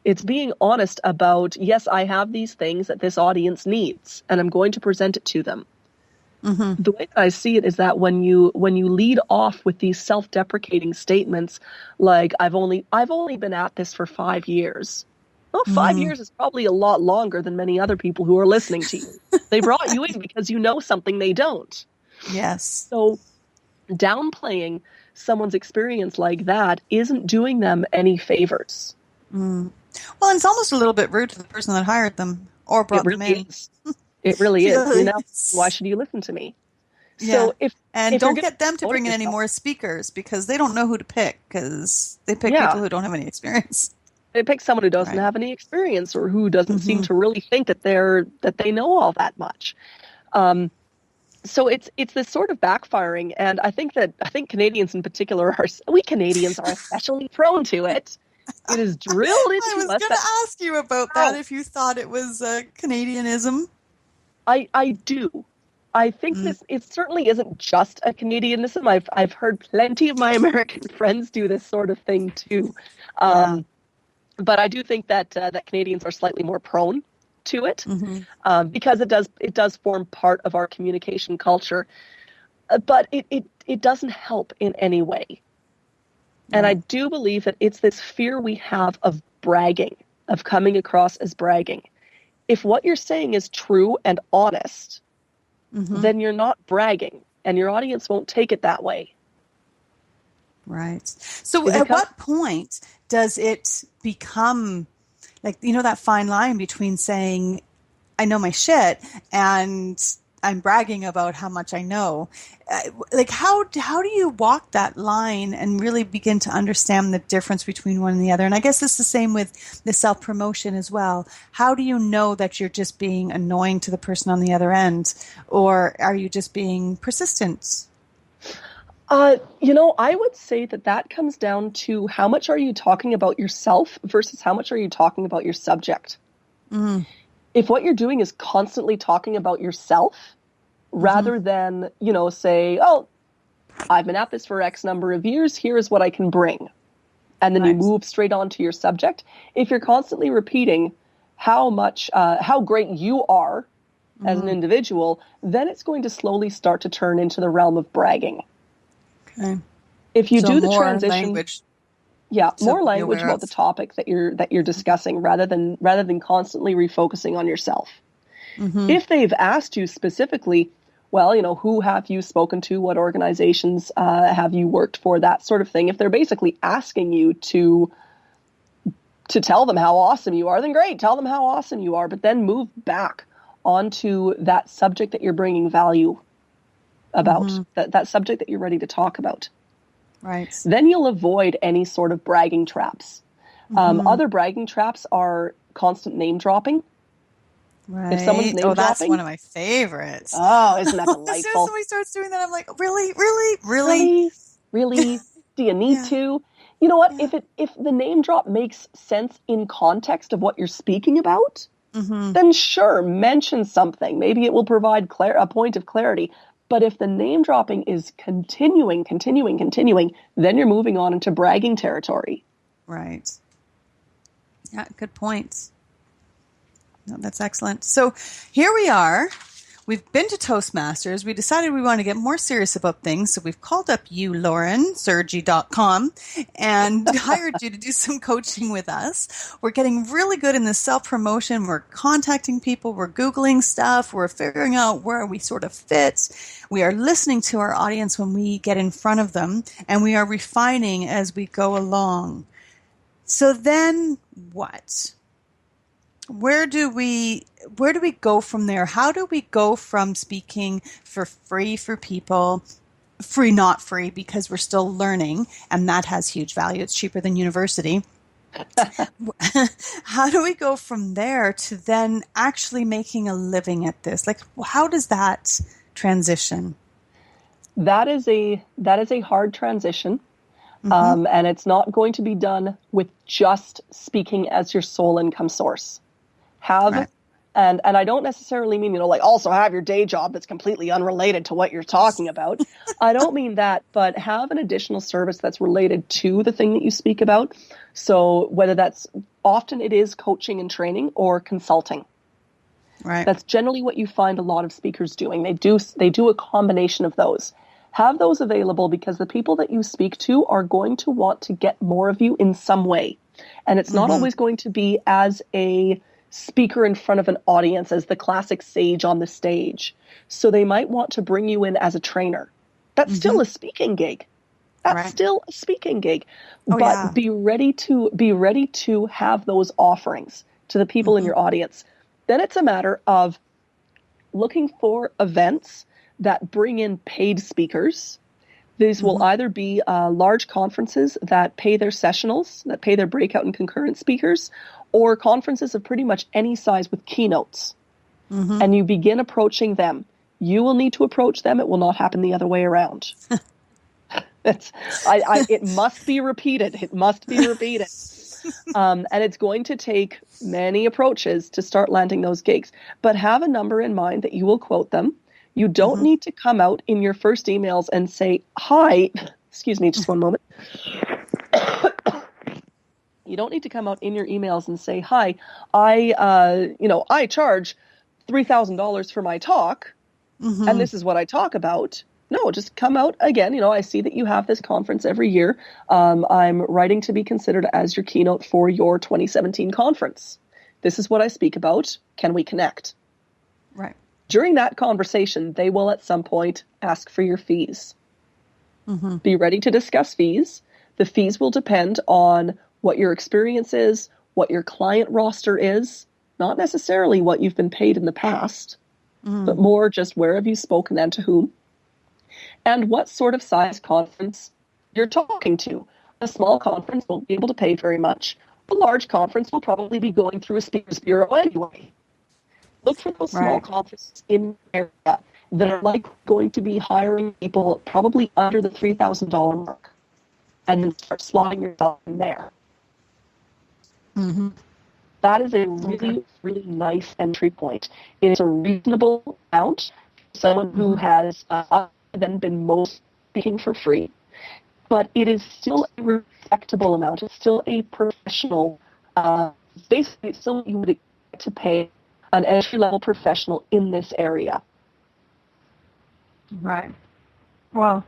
S3: It's being honest about, yes, I have these things that this audience needs, and I'm going to present it to them. The way that I see it is that when you lead off with these self-deprecating statements like, I've only been at this for 5 years. Well, 5 years is probably a lot longer than many other people who are listening to you. They brought you in because you know something they don't.
S2: Yes.
S3: So downplaying someone's experience like that isn't doing them any favors.
S2: Well, it's almost a little bit rude to the person that hired them or brought them in.
S3: It really is. Why should you listen to me? So if
S2: don't get them to bring in any more speakers, because they don't know who to pick, because they pick people who don't have any experience.
S3: They pick someone who doesn't have any experience or who doesn't seem to really think that they know all that much. So it's this sort of backfiring, and I think Canadians in particular we Canadians are especially prone to it. It is drilled
S2: I
S3: into
S2: was
S3: us
S2: going
S3: that
S2: to ask you about that if you thought it was Canadianism.
S3: I do. I think it certainly isn't just a Canadianism. I've heard plenty of my American friends do this sort of thing too. But I do think that that Canadians are slightly more prone to it because it does form part of our communication culture. But it doesn't help in any way. And I do believe that it's this fear we have of bragging, of coming across as bragging. If what you're saying is true and honest, then you're not bragging, and your audience won't take it that way.
S2: Right. So at what point does it become like, that fine line between saying, I know my shit, and I'm bragging about how much I know? Like, how do you walk that line and really begin to understand the difference between one and the other? And I guess it's the same with the self-promotion as well. How do you know that you're just being annoying to the person on the other end, or are you just being persistent?
S3: I would say that comes down to how much are you talking about yourself versus how much are you talking about your subject. If what you're doing is constantly talking about yourself rather than, say, oh, I've been at this for X number of years, here is what I can bring. And then you move straight on to your subject. If you're constantly repeating how great you are as an individual, then it's going to slowly start to turn into the realm of bragging. Okay. If you do the transition,
S2: language.
S3: More language about the topic that you're discussing rather than constantly refocusing on yourself. If they've asked you specifically, well, who have you spoken to? What organizations have you worked for? That sort of thing. If they're basically asking you to tell them how awesome you are, then great, tell them how awesome you are, but then move back onto that subject that you're bringing value about, that subject that you're ready to talk about.
S2: Right.
S3: Then you'll avoid any sort of bragging traps. Other bragging traps are constant name dropping.
S2: Right.
S3: If someone's name dropping,
S2: that's one of my favorites.
S3: Oh, isn't that delightful?
S2: As soon as somebody starts doing that, I'm like, really?
S3: Do you need to? You know what? If the name drop makes sense in context of what you're speaking about, then sure, mention something. Maybe it will provide a point of clarity. But if the name dropping is continuing, then you're moving on into bragging territory.
S2: Right. Yeah, good point. No, that's excellent. So here we are. We've been to Toastmasters. We decided we want to get more serious about things. So we've called up you, Lauren Sergy.com, and hired you to do some coaching with us. We're getting really good in the self-promotion. We're contacting people. We're Googling stuff. We're figuring out where we sort of fit. We are listening to our audience when we get in front of them, and we are refining as we go along. So then what? Where do we go from there? How do we go from speaking for free for people, free, not free, because we're still learning, and that has huge value. It's cheaper than university. How do we go from there to then actually making a living at this? Like, how does that transition?
S3: That is a hard transition. And it's not going to be done with just speaking as your sole income source. And I don't necessarily mean, also have your day job that's completely unrelated to what you're talking about. I don't mean that, but have an additional service that's related to the thing that you speak about. So whether often it is coaching and training or consulting. Right. That's generally what you find a lot of speakers doing. They do a combination of those. Have those available because the people that you speak to are going to want to get more of you in some way. And it's not always going to be as a speaker in front of an audience, as the classic sage on the stage. So they might want to bring you in as a trainer. That's still a speaking gig. Still a speaking gig. But be ready to have those offerings to the people in your audience. Then it's a matter of looking for events that bring in paid speakers. These will either be large conferences that pay their sessionals, that pay their breakout and concurrent speakers, or conferences of pretty much any size with keynotes. And you begin approaching them. You will need to approach them. It will not happen the other way around. It must be repeated. It must be repeated. And it's going to take many approaches to start landing those gigs. But have a number in mind that you will quote them. You don't need to come out in your first emails and say, hi, excuse me, just one moment. You don't need to come out in your emails and say, hi, I charge $3,000 for my talk, and this is what I talk about. No, just come out again. I see that you have this conference every year. I'm writing to be considered as your keynote for your 2017 conference. This is what I speak about. Can we connect?
S2: Right.
S3: During that conversation, they will at some point ask for your fees. Be ready to discuss fees. The fees will depend on what your experience is, what your client roster is, not necessarily what you've been paid in the past, but more just where have you spoken and to whom, and what sort of size conference you're talking to. A small conference won't be able to pay very much. A large conference will probably be going through a speakers bureau anyway. Look for those small conferences in the area that are likely going to be hiring people probably under the $3,000 mark, and then start slotting yourself in there. That is a really, really nice entry point. It's a reasonable amount for someone who has then been most speaking for free, but it is still a respectable amount. It's still a professional, basically it's still what you would expect to pay an entry-level professional in this area.
S4: Right. Well,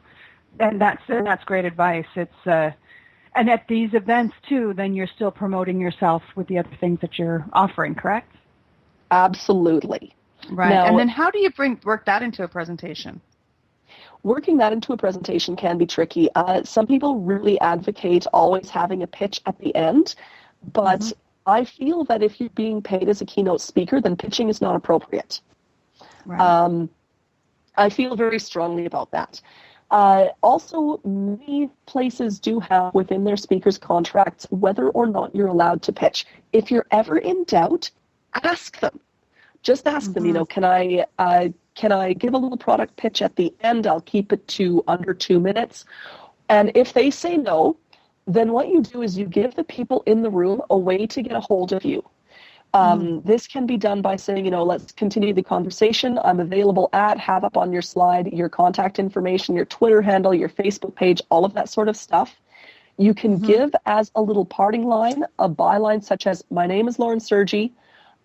S4: and that's great advice. It's and at these events too, then you're still promoting yourself with the other things that you're offering, correct?
S3: Absolutely.
S2: Right. Now, and then how do you work that into a presentation?
S3: Working that into a presentation can be tricky. Some people really advocate always having a pitch at the end, but I feel that if you're being paid as a keynote speaker, then pitching is not appropriate. Right. I feel very strongly about that. Also, many places do have within their speakers' contracts whether or not you're allowed to pitch. If you're ever in doubt, ask them. Just ask them, can I give a little product pitch at the end? I'll keep it to under 2 minutes. And if they say no, then what you do is you give the people in the room a way to get a hold of you. This can be done by saying, let's continue the conversation. I'm available have up on your slide your contact information, your Twitter handle, your Facebook page, all of that sort of stuff. You can give as a little parting line, a byline such as, my name is Lauren Sergy.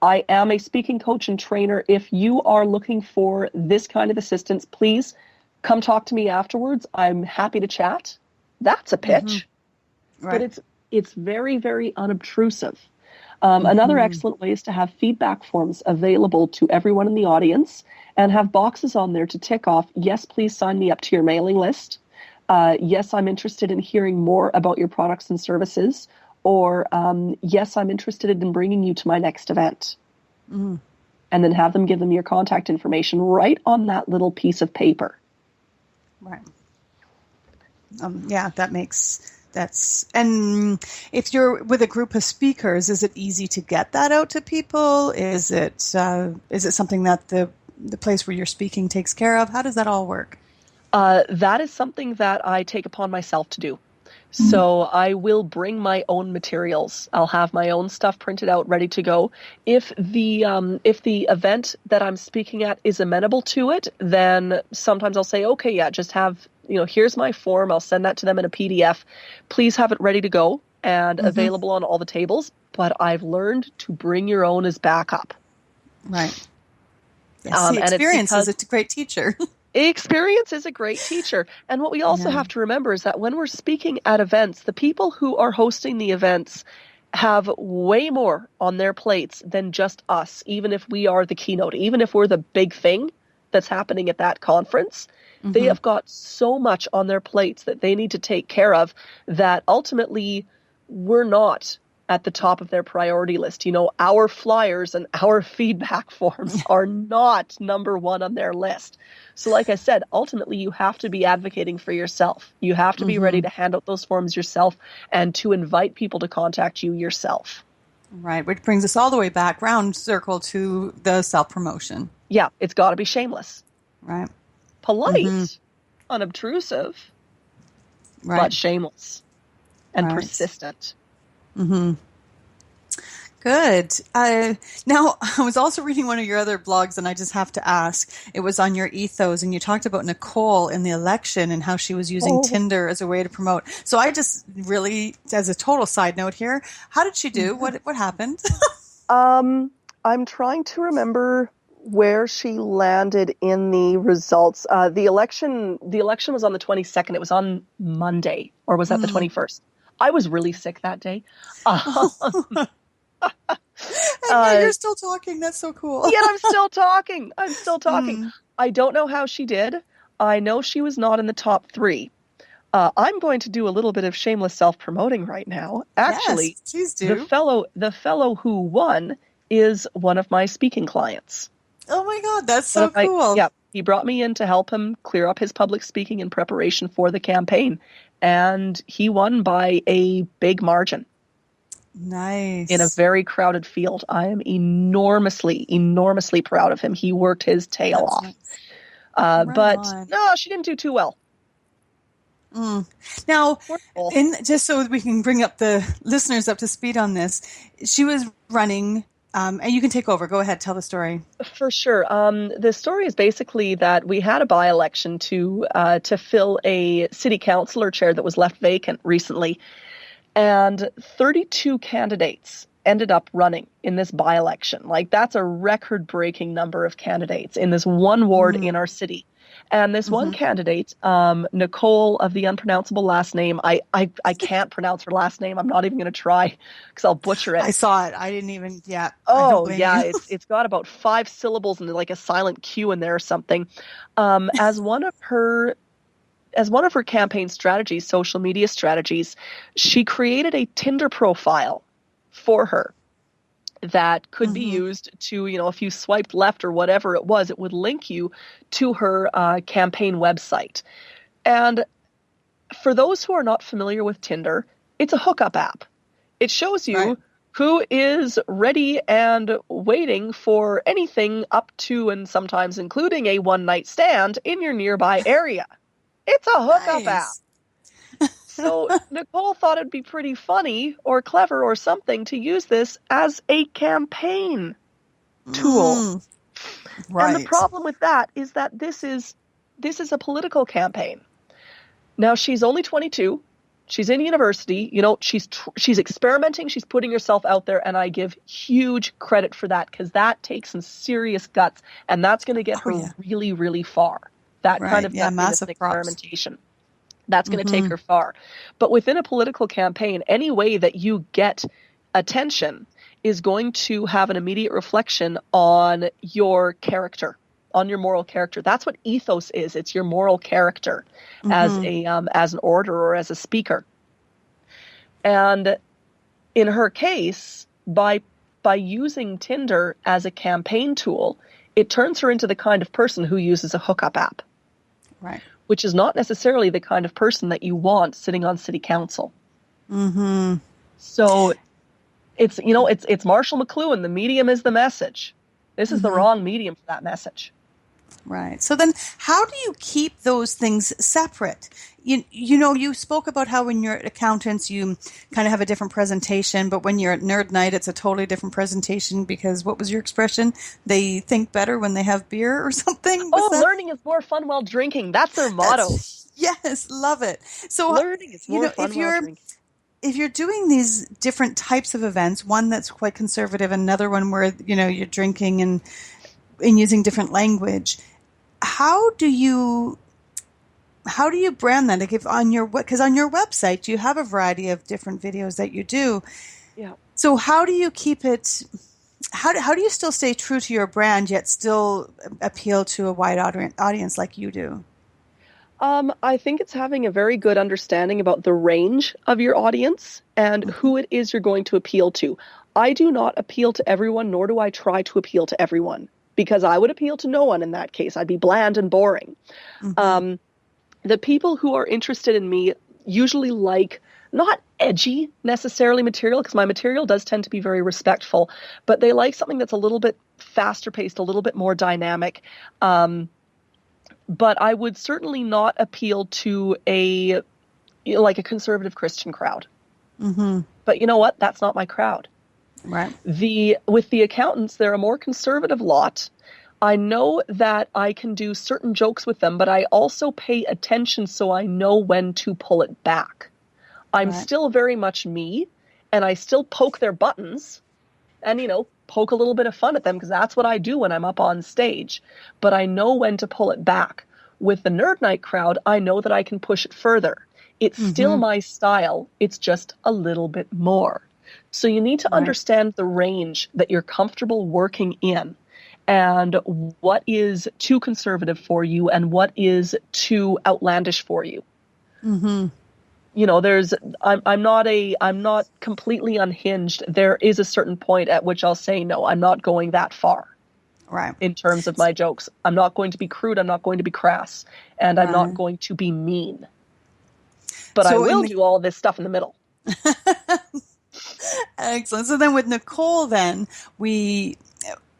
S3: I am a speaking coach and trainer. If you are looking for this kind of assistance, please come talk to me afterwards. I'm happy to chat. That's a pitch. Right. But it's very, very unobtrusive. Another excellent way is to have feedback forms available to everyone in the audience and have boxes on there to tick off, yes, please sign me up to your mailing list. Yes, I'm interested in hearing more about your products and services. Or, yes, I'm interested in bringing you to my next event. And then have them give them your contact information right on that little piece of paper.
S2: Right. Yeah, and if you're with a group of speakers, is it easy to get that out to people? Is it something that the place where you're speaking takes care of? How does that all work?
S3: That is something that I take upon myself to do. So I will bring my own materials. I'll have my own stuff printed out, ready to go. If the event that I'm speaking at is amenable to it, then sometimes I'll say, okay, yeah, just have, here's my form. I'll send that to them in a PDF. Please have it ready to go and available on all the tables. But I've learned to bring your own as backup.
S2: Right. Yes, experience is a great teacher.
S3: Experience is a great teacher. And what we also have to remember is that when we're speaking at events, the people who are hosting the events have way more on their plates than just us, even if we are the keynote, even if we're the big thing that's happening at that conference. They have got so much on their plates that they need to take care of that ultimately we're not at the top of their priority list. Our flyers and our feedback forms are not number one on their list. So like I said, ultimately you have to be advocating for yourself. You have to be ready to hand out those forms yourself and to invite people to contact you yourself.
S2: Right, which brings us all the way back round circle to the self-promotion.
S3: Yeah, it's got to be shameless.
S2: Right.
S3: Polite, unobtrusive, but shameless and persistent.
S2: Mm-hmm. Good. Now, I was also reading one of your other blogs, and I just have to ask. It was on your ethos, and you talked about Nicole in the election and how she was using Tinder as a way to promote. So I just really, as a total side note here, how did she do? What happened?
S3: I'm trying to remember where she landed in the results. The election was on the 22nd. It was on Monday, or was that the 21st? I was really sick that day.
S2: And you're still talking. That's so cool.
S3: Yeah, I'm still talking. I don't know how she did. I know she was not in the top 3. I'm going to do a little bit of shameless self-promoting right now. Actually,
S2: yes, please do.
S3: The fellow who won is one of my speaking clients.
S2: Oh my God, that's so cool.
S3: Yeah, he brought me in to help him clear up his public speaking in preparation for the campaign. And he won by a big margin.
S2: Nice.
S3: In a very crowded field. I am enormously, enormously proud of him. He worked his tail off. Nice. No, she didn't do too well.
S2: Now, just so we can bring up the listeners up to speed on this, she was running, and you can take over. Go ahead, tell the story.
S3: For sure. The story is basically that we had a by-election to fill a city councilor chair that was left vacant recently. And 32 candidates ended up running in this by-election. Like, that's a record-breaking number of candidates in this one ward in our city. And this one candidate, Nicole of the unpronounceable last name, I can't pronounce her last name. I'm not even going to try because I'll butcher it.
S2: I saw it. I didn't even, yeah.
S3: Oh, yeah. It's got about 5 syllables and like a silent Q in there or something. As one of her campaign strategies, social media strategies, she created a Tinder profile for her that could be used to, if you swiped left or whatever it was, it would link you to her campaign website. And for those who are not familiar with Tinder, it's a hookup app. It shows you who is ready and waiting for anything up to and sometimes including a one-night stand in your nearby area. It's a hookup app. So Nicole thought it'd be pretty funny or clever or something to use this as a campaign tool. Right. And the problem with that is that this is a political campaign. Now, she's only 22. She's in university. She's experimenting. She's putting herself out there, and I give huge credit for that because that takes some serious guts, and that's going to get her really, really far. That kind of massive experimentation. That's going to take her far. But within a political campaign, any way that you get attention is going to have an immediate reflection on your character, on your moral character. That's what ethos is. It's your moral character as an orator or as a speaker. And in her case, by using Tinder as a campaign tool, it turns her into the kind of person who uses a hookup app.
S2: Right.
S3: Which is not necessarily the kind of person that you want sitting on city council. So it's Marshall McLuhan. The medium is the message. This is the wrong medium for that message.
S2: Right. So then how do you keep those things separate? You spoke about how when you're at accountants, you kind of have a different presentation, but when you're at Nerd Night, it's a totally different presentation because what was your expression? They think better when they have beer or something?
S3: Learning is more fun while drinking. That's their motto.
S2: Yes, love it. So
S3: learning is more fun while drinking.
S2: If you're doing these different types of events, one that's quite conservative, another one where, you're drinking and using different language, how do you brand that? Like because on your website you have a variety of different videos that you do.
S3: Yeah.
S2: So how do you keep it? How do you still stay true to your brand yet still appeal to a wide audience like you do?
S3: I think it's having a very good understanding about the range of your audience and who it is you're going to appeal to. I do not appeal to everyone, nor do I try to appeal to everyone, because I would appeal to no one in that case. I'd be bland and boring. The people who are interested in me usually like not edgy necessarily material, because my material does tend to be very respectful, but they like something that's a little bit faster paced, a little bit more dynamic. but I would certainly not appeal to a conservative Christian crowd.
S2: Mm-hmm.
S3: But you know what? That's not my crowd.
S2: Right.
S3: With the accountants, they're a more conservative lot. I know that I can do certain jokes with them, but I also pay attention so I know when to pull it back. I'm still very much me, and I still poke their buttons and, poke a little bit of fun at them, because that's what I do when I'm up on stage. But I know when to pull it back. With the Nerd Night crowd, I know that I can push it further. It's still my style. It's just a little bit more. So you need to understand the range that you're comfortable working in, and what is too conservative for you and what is too outlandish for you.
S2: Mm-hmm.
S3: I'm not completely unhinged. There is a certain point at which I'll say, no, I'm not going that far.
S2: Right.
S3: In terms of my jokes. I'm not going to be crude. I'm not going to be crass. And I'm not going to be mean. But I will do all this stuff in the middle.
S2: Excellent. So then with Nicole, then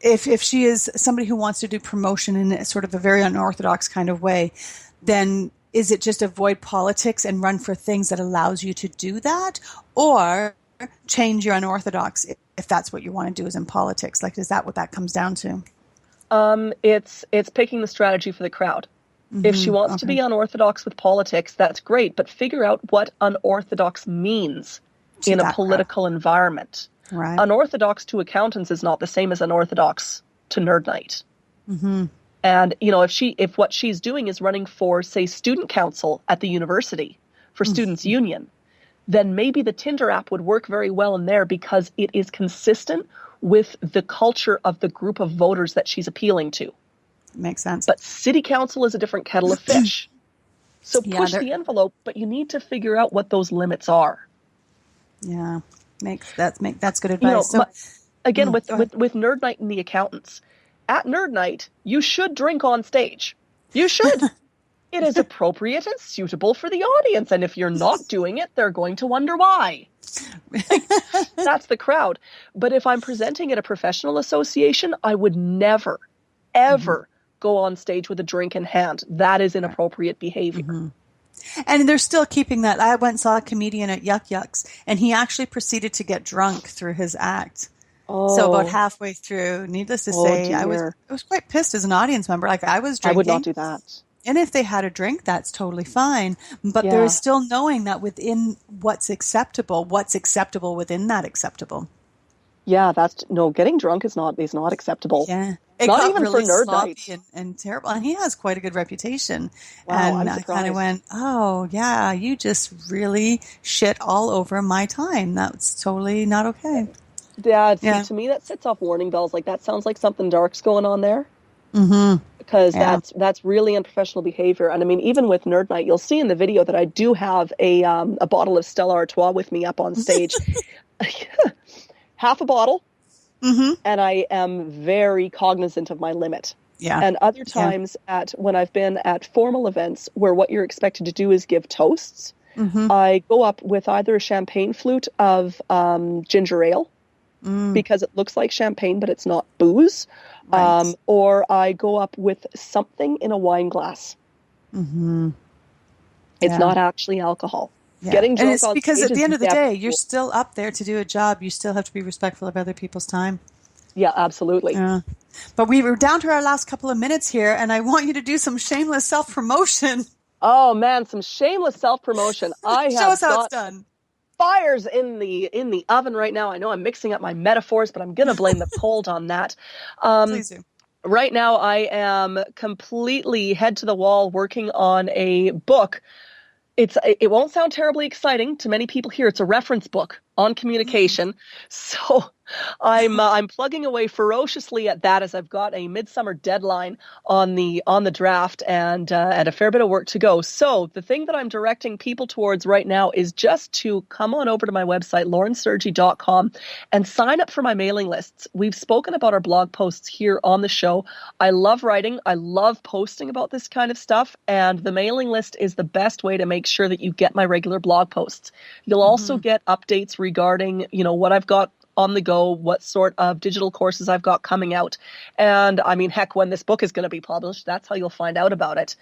S2: if she is somebody who wants to do promotion in sort of a very unorthodox kind of way, then is it just avoid politics and run for things that allows you to do that, or change your unorthodox if that's what you want to do is in politics? Like, is that what that comes down to?
S3: It's picking the strategy for the crowd. Mm-hmm. If she wants to be unorthodox with politics, that's great, but figure out what unorthodox means in a political environment.
S2: Right.
S3: Unorthodox to accountants is not the same as unorthodox to Nerd Night.
S2: Mm-hmm.
S3: And, if what she's doing is running for, say, student council at the university for students' union, then maybe the Tinder app would work very well in there, because it is consistent with the culture of the group of voters that she's appealing to.
S2: Makes sense.
S3: But city council is a different kettle of fish. So push the envelope, but you need to figure out what those limits are.
S2: Yeah, that's good advice.
S3: Again, with Nerd Night and the accountants, at Nerd Night, you should drink on stage. You should. It is appropriate and suitable for the audience. And if you're not doing it, they're going to wonder why. That's the crowd. But if I'm presenting at a professional association, I would never, ever go on stage with a drink in hand. That is inappropriate behavior.
S2: Mm-hmm. And they're still keeping that. I went and saw a comedian at Yuck Yucks, and he actually proceeded to get drunk through his act. Oh. So about halfway through, needless to say,
S3: dear.
S2: I was quite pissed as an audience member. Like, I was drinking.
S3: I would not do that.
S2: And if they had a drink, that's totally fine. But there is still knowing that within what's acceptable within that acceptable.
S3: Yeah, getting drunk is not acceptable.
S2: Yeah.
S3: It not got even really for Nerd Night.
S2: And terrible. And he has quite a good reputation.
S3: Wow,
S2: and I kind of went, oh, yeah, you just really shit all over my time. That's totally not okay.
S3: Dad, see, to me, that sets off warning bells. Like, that sounds like something dark's going on there.
S2: Mm-hmm.
S3: Because that's really unprofessional behavior. And I mean, even with Nerd Night, you'll see in the video that I do have a bottle of Stella Artois with me up on stage. Half a bottle.
S2: Mm-hmm.
S3: And I am very cognizant of my limit.
S2: Yeah.
S3: And other times when I've been at formal events where what you're expected to do is give toasts, I go up with either a champagne flute of ginger ale, because it looks like champagne, but it's not booze. Right. Or I go up with something in a wine glass.
S2: Mm-hmm.
S3: It's not actually alcohol.
S2: Yeah.
S3: Getting drunk
S2: and it's because at the end of the day, you're
S3: cool.
S2: still up there to do a job. You still have to be respectful of other people's time.
S3: Yeah, absolutely.
S2: Yeah. But we were down to our last couple of minutes here, and I want you to do some shameless self-promotion.
S3: Oh, man, some shameless self-promotion.
S2: Show us how it's done.
S3: Fires in the oven right now. I know I'm mixing up my metaphors, but I'm going to blame the cold on that.
S2: Please do.
S3: Right now, I am completely head to the wall working on a book. It won't sound terribly exciting to many people here. It's a reference book on communication. So I'm plugging away ferociously at that, as I've got a midsummer deadline on the draft and a fair bit of work to go. So the thing that I'm directing people towards right now is just to come on over to my website, laurensergy.com, and sign up for my mailing lists. We've spoken about our blog posts here on the show. I love writing. I love posting about this kind of stuff, and the mailing list is the best way to make sure that you get my regular blog posts. You'll also get updates regarding, what I've got on the go, what sort of digital courses I've got coming out. And I mean, heck, when this book is going to be published, that's how you'll find out about it.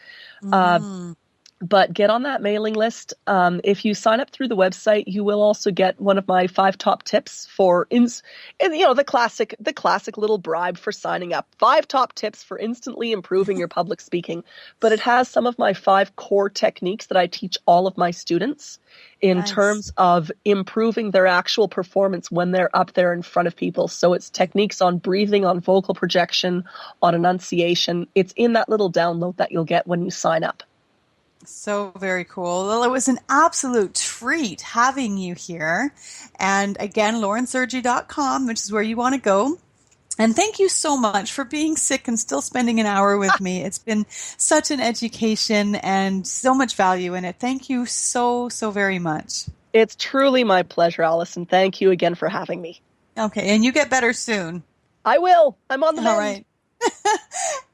S3: But get on that mailing list. If you sign up through the website, you will also get one of my 5 top tips for, the classic little bribe for signing up. 5 top tips for instantly improving your public speaking. But it has some of my 5 core techniques that I teach all of my students in terms of improving their actual performance when they're up there in front of people. So it's techniques on breathing, on vocal projection, on enunciation. It's in that little download that you'll get when you sign up.
S2: So very cool. Well, it was an absolute treat having you here. And again, laurensergy.com, which is where you want to go. And thank you so much for being sick and still spending an hour with me. It's been such an education and so much value in it. Thank you so, so very much.
S3: It's truly my pleasure, Alison. Thank you again for having me.
S2: Okay, and you get better soon.
S3: I will. I'm on the mend.
S2: All right.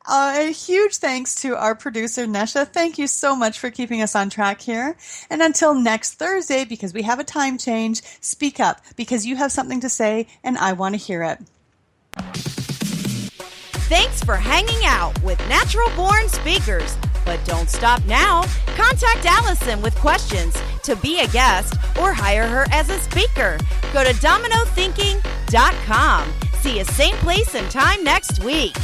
S2: A huge thanks to our producer, Nesha. Thank you so much for keeping us on track here. And until next Thursday, because we have a time change, speak up, because you have something to say and I want to hear it.
S1: Thanks for hanging out with Natural Born Speakers. But don't stop now. Contact Alison with questions to be a guest or hire her as a speaker. Go to dominothinking.com. See you same place and time next week.